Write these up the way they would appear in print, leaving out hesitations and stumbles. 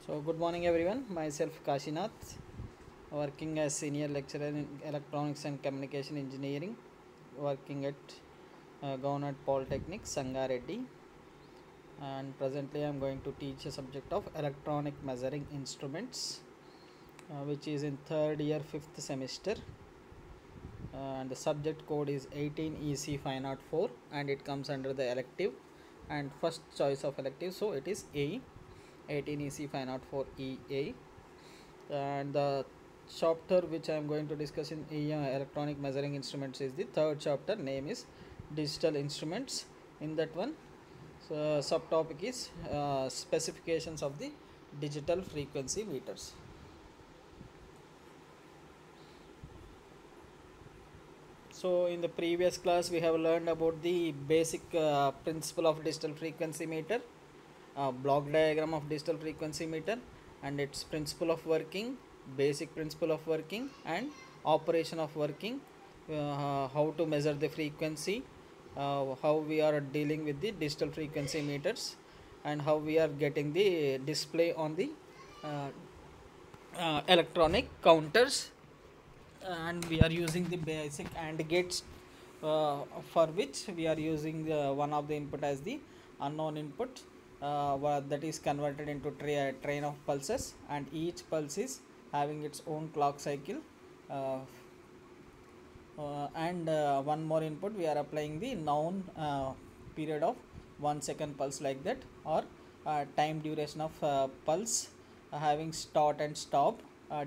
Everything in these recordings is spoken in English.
So, good morning everyone. Myself Kashinath, working as senior lecturer in electronics and communication engineering, working at Government Polytechnic, Sangareddy, and presently I am going to teach a subject of electronic measuring instruments, which is in third year, fifth semester, and the subject code is 18EC 504, and it comes under the elective and first choice of elective, so it is A, 18EC 504 EA. And the chapter which I am going to discuss in electronic measuring instruments is the third chapter, name is digital instruments. In that one, so subtopic is specifications of the digital frequency meters. So in the previous class we have learned about the basic principle of digital frequency meter, block diagram of digital frequency meter, and its principle of working, basic principle of working, and operation of working, how to measure the frequency, how we are dealing with the digital frequency meters, and how we are getting the display on the uh, electronic counters, and we are using the basic AND gates, for which we are using one of the input as the unknown input, that is converted into train of pulses, and each pulse is having its own clock cycle, uh, and one more input we are applying the known period of 1 second pulse, like that, or time duration of pulse, having start and stop.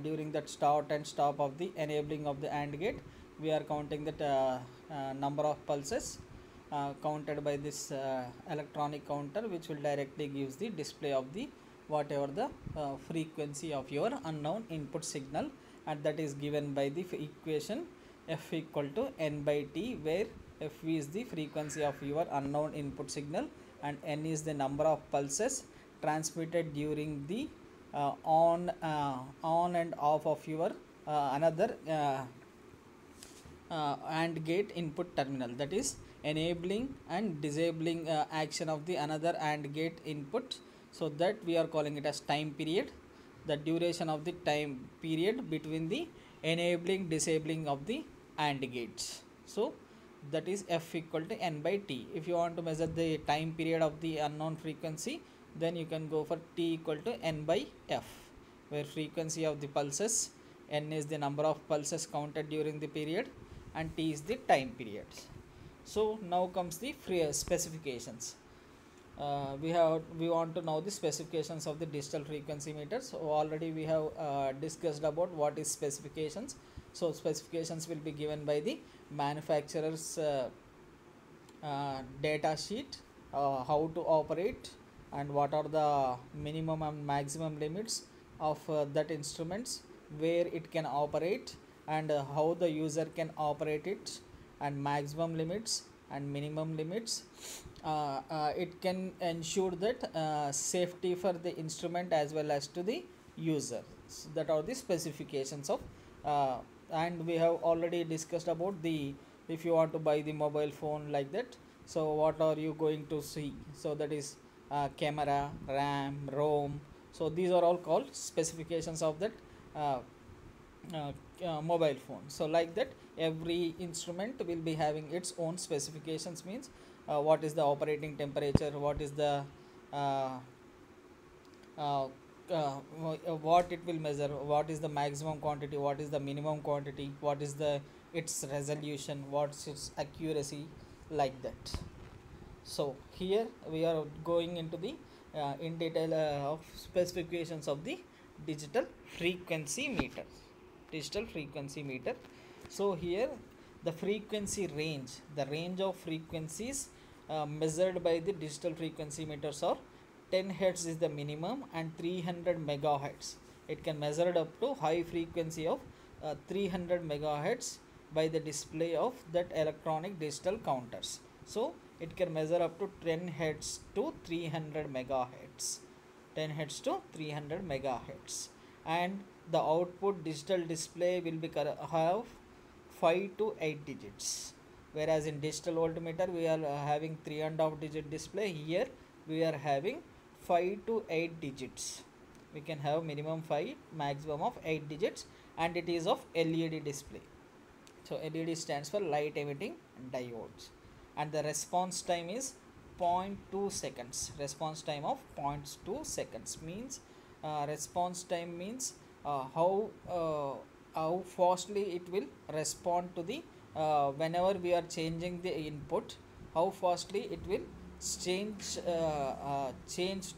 During that start and stop of the enabling of the AND gate, we are counting that number of pulses counted by this electronic counter, which will directly gives the display of the whatever the frequency of your unknown input signal, and that is given by the equation f equal to n by t, where f is the frequency of your unknown input signal and n is the number of pulses transmitted during the on and off of your another AND gate input terminal, that is enabling and disabling action of the another AND gate input. So that we are calling it as time period, the duration of the time period between the enabling disabling of the AND gates. So that is f equal to n by t. If you want to measure the time period of the unknown frequency, then you can go for t equal to n by f, where frequency of the pulses, n is the number of pulses counted during the period, and t is the time periods. So now comes the specifications. We want to know the specifications of the digital frequency meter. So already we have discussed about what is specifications. So specifications will be given by the manufacturer's data sheet, how to operate, and what are the minimum and maximum limits of that instruments, where it can operate, and how the user can operate it, and maximum limits and minimum limits. It can ensure that safety for the instrument as well as to the user. So that are the specifications of and we have already discussed about the, if you want to buy the mobile phone, like that, so what are you going to see? So that is camera, RAM, ROM. So these are all called specifications of that uh, mobile phone. So like that, every instrument will be having its own specifications, means what is the operating temperature, what is the uh, uh, what it will measure, what is the maximum quantity, what is the minimum quantity, what is the its resolution, what's its accuracy, like that. So here we are going into the in detail of specifications of the digital frequency meter. Digital frequency meter. So here the frequency range, the range of frequencies measured by the digital frequency meters are 10 hertz is the minimum, and 300 megahertz. It can measure up to high frequency of 300 megahertz by the display of that electronic digital counters. So it can measure up to 10 hertz to 300 megahertz, 10 hertz to 300 megahertz, and the output digital display will be have 5 to 8 digits, whereas in digital voltmeter we are having 3.5 digit display. Here we are having 5 to 8 digits. we can have minimum 5, maximum of 8 digits, and it is of LED display. So LED stands for light emitting diodes, and the response time is 0.2 seconds. Response time of 0.2 seconds means response time means how fastly it will respond to the whenever we are changing the input, how fastly it will change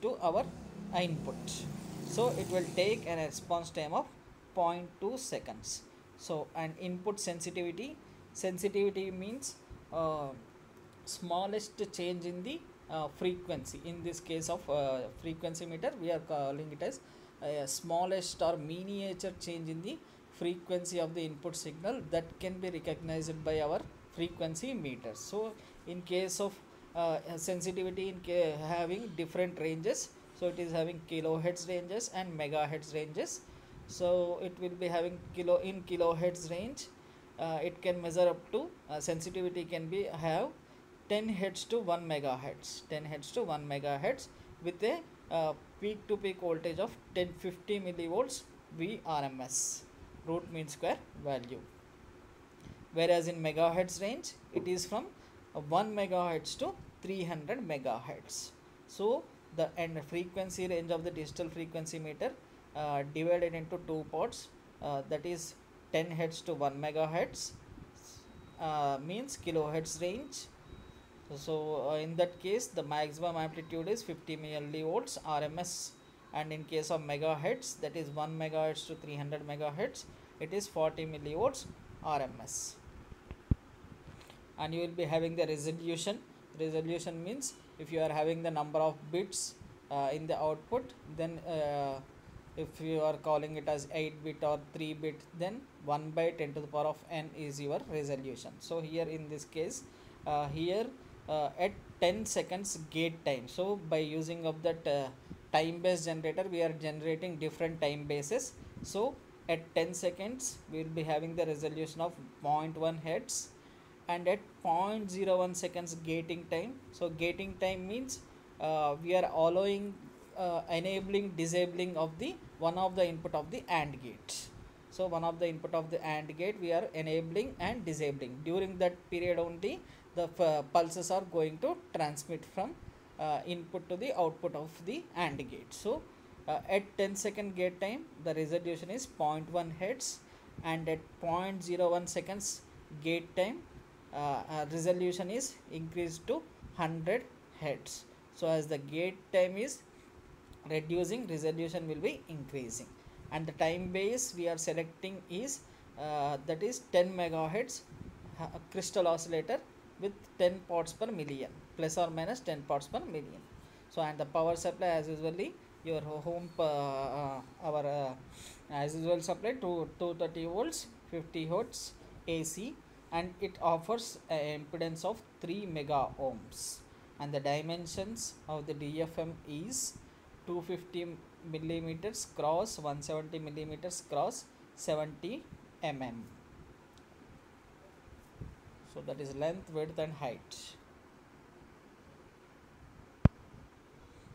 to our input. So it will take a response time of 0.2 seconds. So, and input sensitivity means smallest change in the frequency. In this case of frequency meter, we are calling it as smallest or miniature change in the frequency of the input signal that can be recognized by our frequency meter. So in case of sensitivity, having different ranges, so it is having kilohertz ranges and megahertz ranges. So it will be having kilohertz range. It can measure up to sensitivity can be have 10 hertz to 1 megahertz, 10 hertz to 1 megahertz with a peak to peak voltage of 1050 millivolts VRMS, root mean square value. Whereas in megahertz range, it is from 1 megahertz to 300 megahertz. So the frequency range of the digital frequency meter divided into two parts, that is 10 hertz to 1 megahertz means kilohertz range. So in that case, the maximum amplitude is 50 millivolts RMS, and in case of megahertz, that is 1 megahertz to 300 megahertz, it is 40 millivolts RMS. And you will be having the resolution. Resolution means if you are having the number of bits in the output, then if you are calling it as 8 bit or 3 bit, then 1 by 10 to the power of n is your resolution. So here in this case, here at 10 seconds gate time, so by using of that time based generator, we are generating different time bases. So at 10 seconds we will be having the resolution of 0.1 hertz, and at 0.01 seconds gating time. So gating time means we are allowing enabling disabling of the one of the input of the AND gate. So one of the input of the AND gate we are enabling and disabling. During that period only the pulses are going to transmit from input to the output of the AND gate. So at 10-second gate time, the resolution is 0.1 hertz, and at 0.01 seconds gate time, resolution is increased to 100 hertz. So as the gate time is reducing, resolution will be increasing, and the time base we are selecting is that is 10 megahertz crystal oscillator with 10 parts per million, plus or minus 10 parts per million. So and the power supply as usually your home as usual supply to 230 volts 50 hertz AC, and it offers an impedance of 3 mega ohms, and the dimensions of the DFM is 250 millimeters cross 170 millimeters cross 70 mm. So that is length, width and height.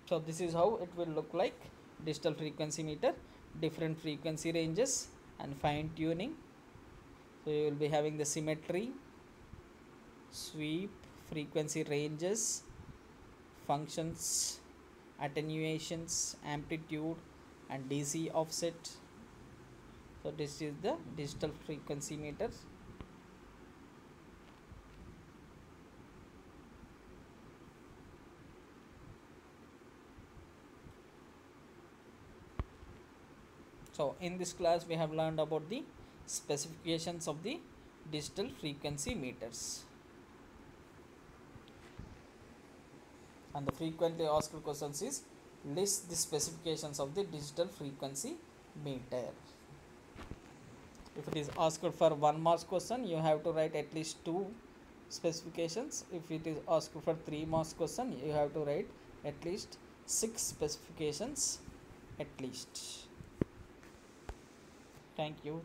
So this is how it will look like, digital frequency meter, different frequency ranges and fine tuning. So you will be having the symmetry, sweep, frequency ranges, functions, attenuations, amplitude and DC offset. So this is the digital frequency meter. So in this class we have learned about the specifications of the digital frequency meters. And the frequently asked questions is list the specifications of the digital frequency meter. If it is asked for 1 mark question, you have to write at least 2 specifications. If it is asked for 3 marks question, you have to write at least 6 specifications at least. Thank you.